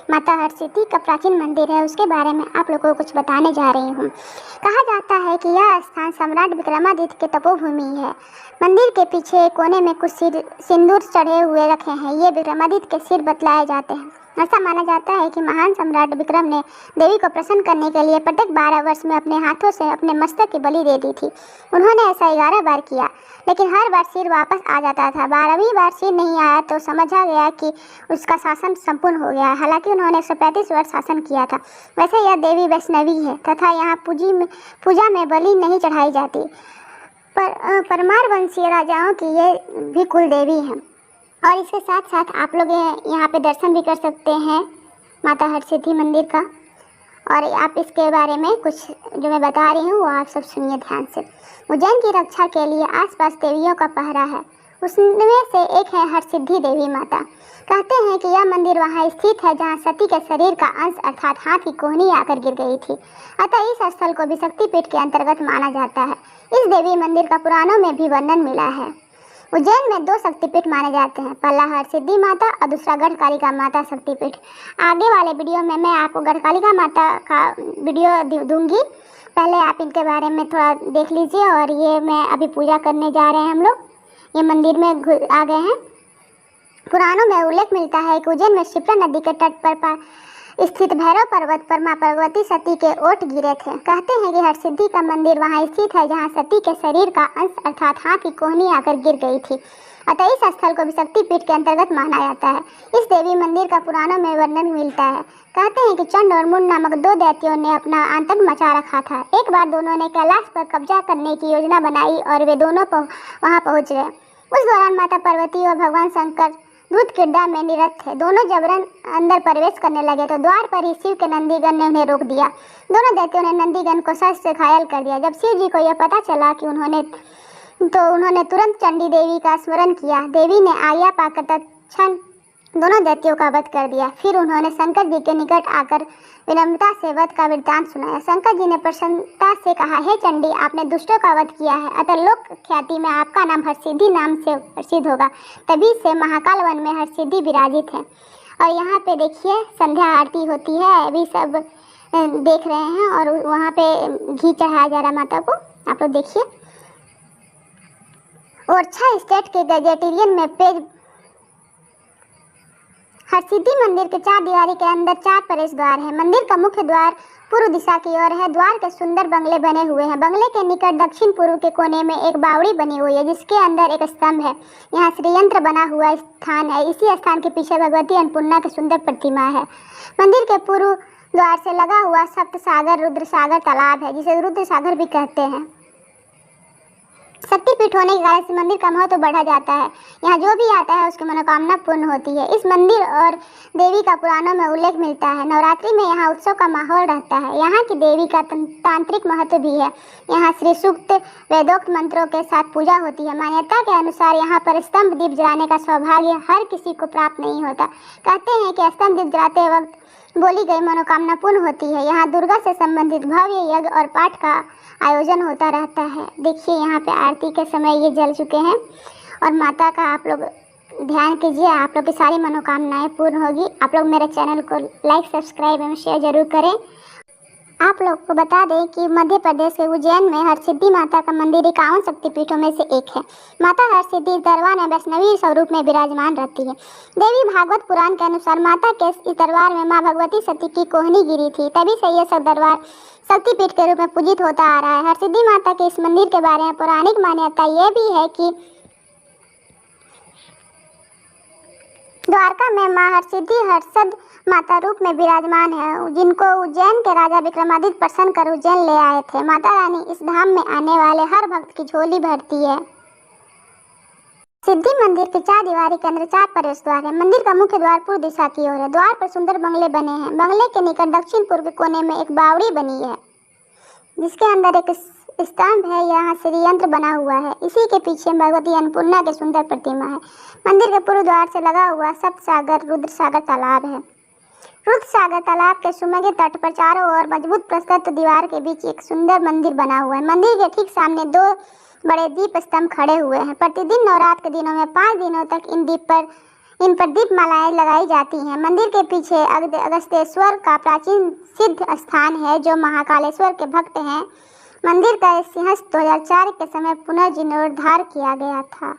माता हरसिद्धि का प्राचीन मंदिर है, उसके बारे में आप लोगों को कुछ बताने जा रही हूँ। कहा जाता है कि यह स्थान सम्राट विक्रमादित्य की तपोभूमि है। मंदिर के पीछे कोने में कुछ सिंदूर चढ़े हुए रखे हैं। ये विक्रमादित्य के सिर बतलाए जाते हैं। ऐसा माना जाता है कि महान सम्राट विक्रम ने देवी को प्रसन्न करने के लिए प्रत्येक 12 वर्ष में अपने हाथों से अपने मस्तक की बलि दे दी थी। उन्होंने ऐसा 11 बार किया, लेकिन हर बार सिर वापस आ जाता था। 12वीं बार सिर नहीं आया तो समझा गया कि उसका शासन संपूर्ण हो गया। हालांकि उन्होंने 135 वर्ष शासन किया था। वैसे यह देवी वैष्णवी है तथा यहाँ पूजा में बलि नहीं चढ़ाई जाती। परमार वंशीय राजाओं की ये भी कुल देवी है। और इसके साथ साथ आप लोग यहाँ पे दर्शन भी कर सकते हैं माता हरसिद्धि मंदिर का। और आप इसके बारे में कुछ जो मैं बता रही हूँ वो आप सब सुनिए ध्यान से। उज्जैन की रक्षा के लिए आसपास देवियों का पहरा है। उसमें से एक है हरसिद्धि देवी माता। कहते हैं कि यह मंदिर वहाँ स्थित है जहाँ सती के शरीर का अंश अर्थात हाथ की कोहनी आकर गिर गई थी। अतः इस स्थल को भी शक्तिपीठ के अंतर्गत माना जाता है। इस देवी मंदिर का पुराणों में भी वर्णन मिला है। उज्जैन में 2 शक्तिपीठ माने जाते हैं, पहला हरसिद्धि माता और दूसरा गढ़कालिका माता शक्तिपीठ। आगे वाले वीडियो में मैं आपको गढ़कालिका माता का वीडियो दूंगी। पहले आप इनके बारे में थोड़ा देख लीजिए। और ये मैं अभी पूजा करने जा रहे हैं हम लोग। ये मंदिर में आ गए हैं। पुराणों में उल्लेख मिलता है कि उज्जैन में शिप्रा नदी के तट पर स्थित भैरव पर्वत पर मां पार्वती सती के ओट गिरे थे। कहते हैं कि हरसिद्धि का मंदिर वहां स्थित है जहां सती के शरीर का अंश अर्थात हाथ की कोहनी आकर गिर गई थी। अतः इस स्थल को भी शक्तिपीठ के अंतर्गत माना जाता है। इस देवी मंदिर का पुराणों में वर्णन मिलता है। कहते हैं कि चंड और मुंड नामक 2 दैत्यों ने अपना आतंक मचा रखा था। एक बार दोनों ने कैलाश पर कब्जा करने की योजना बनाई और वे दोनों वहां पहुंच गए। उस दौरान माता पार्वती और भगवान शंकर दूत क्रीड़ा में निरत थे। दोनों जबरन अंदर प्रवेश करने लगे तो द्वार पर ही शिव के नंदीगण ने उन्हें रोक दिया। दोनों दैत्यों ने नंदीगण को शस्त्र से घायल कर दिया। जब शिव जी को यह पता चला कि उन्होंने तुरंत चंडी देवी का स्मरण किया। देवी ने आज्ञा पाकर तत्क्षण दोनों दैत्यों का वध कर दिया। फिर उन्होंने शंकर जी के निकट आकर विनम्रता से वध का वृत्तांत सुनाया। शंकर जी ने प्रसन्नता से कहा, हे चंडी, आपने दुष्टों का वध किया है, अतः लोक ख्याति में आपका नाम हरसिद्धि नाम से प्रसिद्ध होगा। तभी से महाकाल वन में हरसिद्धि विराजित है। और यहाँ पे देखिए संध्या आरती होती है, अभी सब देख रहे हैं। और वहाँ पे घी चढ़ाया जा रहा है माता को, आप लोग देखिए। ओरछा स्टेट के गजेटेरियन में पेज हरसिद्धि मंदिर के 4 दीवारी के अंदर 4 प्रवेश द्वार है। मंदिर का मुख्य द्वार पूर्व दिशा की ओर है। द्वार के सुंदर बंगले बने हुए हैं। बंगले के निकट दक्षिण पूर्व के कोने में एक बावड़ी बनी हुई है जिसके अंदर एक स्तंभ है। यहाँ श्रीयंत्र बना हुआ स्थान है। इसी स्थान के पीछे भगवती अन्नपूर्णा की सुंदर प्रतिमा है। मंदिर के पूर्व द्वार से लगा हुआ सप्त सागर रुद्र सागर तालाब है, जिसे रुद्र सागर भी कहते हैं। शक्तिपीठ होने के कारण इस मंदिर का महत्व बढ़ा जाता है। यहाँ जो भी आता है उसकी मनोकामना पूर्ण होती है। इस मंदिर और देवी का पुराणों में उल्लेख मिलता है। नवरात्रि में यहाँ उत्सव का माहौल रहता है। यहाँ की देवी का तांत्रिक महत्व भी है। यहाँ श्री सूक्त वेदोक्त मंत्रों के साथ पूजा होती है। मान्यता के अनुसार यहाँ पर स्तंभ दीप जलाने का सौभाग्य हर किसी को प्राप्त नहीं होता। कहते हैं कि स्तंभ दीप जलाते वक्त बोली गई मनोकामना पूर्ण होती है। यहाँ दुर्गा से संबंधित भव्य यज्ञ और पाठ का आयोजन होता रहता है। देखिए यहाँ पे आरती के समय ये जल चुके हैं। और माता का आप लोग ध्यान कीजिए, आप लोग की सारी मनोकामनाएं पूर्ण होगी। आप लोग मेरे चैनल को लाइक सब्सक्राइब एवं शेयर जरूर करें। आप लोग को बता दें कि मध्य प्रदेश के उज्जैन में हरसिद्धि माता का मंदिर 51 शक्तिपीठों में से एक है। माता हरसिद्धि इस दरबार में वैष्णवी स्वरूप में विराजमान रहती है। देवी भागवत पुराण के अनुसार माता के इस दरबार में मां भगवती सती की कोहनी गिरी थी। तभी से यह सब दरबार शक्तिपीठ के रूप में पूजित होता आ रहा है। हरसिद्धि माता के इस मंदिर के बारे में पौराणिक मान्यता यह भी है कि द्वारका में मां हरसिद्धि हर्षद माता रूप में विराजमान है, जिनको उज्जैन के राजा विक्रमादित्य प्रसन्न कर उज्जैन ले आए थे। माता रानी इस धाम में आने वाले हर भक्त की झोली भरती है। सिद्धि मंदिर के 4 दीवारी के अंदर 4 प्रवेश द्वार है। मंदिर का मुख्य द्वार पूर्व दिशा की ओर है। द्वार पर सुंदर बंगले बने हैं। बंगले के निकट दक्षिण पूर्व कोने में एक बावड़ी बनी है जिसके अंदर एक स्तंभ है। यहाँ श्रीयंत्र बना हुआ है। इसी के पीछे भगवती अन्नपूर्णा की सुंदर प्रतिमा है। मंदिर के पूर्व द्वार से लगा हुआ सप्त सागर रुद्र सागर तालाब है। रुद्र सागर तालाब के सुमगे तट पर चारों ओर मजबूत प्रस्तुत दीवार के बीच एक सुंदर मंदिर बना हुआ है। मंदिर के ठीक सामने 2 बड़े दीप स्तंभ खड़े हुए हैं। प्रतिदिन नवरात्र के दिनों में 5 दिनों तक इन इन पर दीपमालाएं लगाई जाती हैं। मंदिर के पीछे अगस्त्येश्वर का प्राचीन सिद्ध स्थान है जो महाकालेश्वर के भक्त हैं। मंदिर का सिंहस्थ 2004 के समय पुनर्जीर्णोद्धार किया गया था।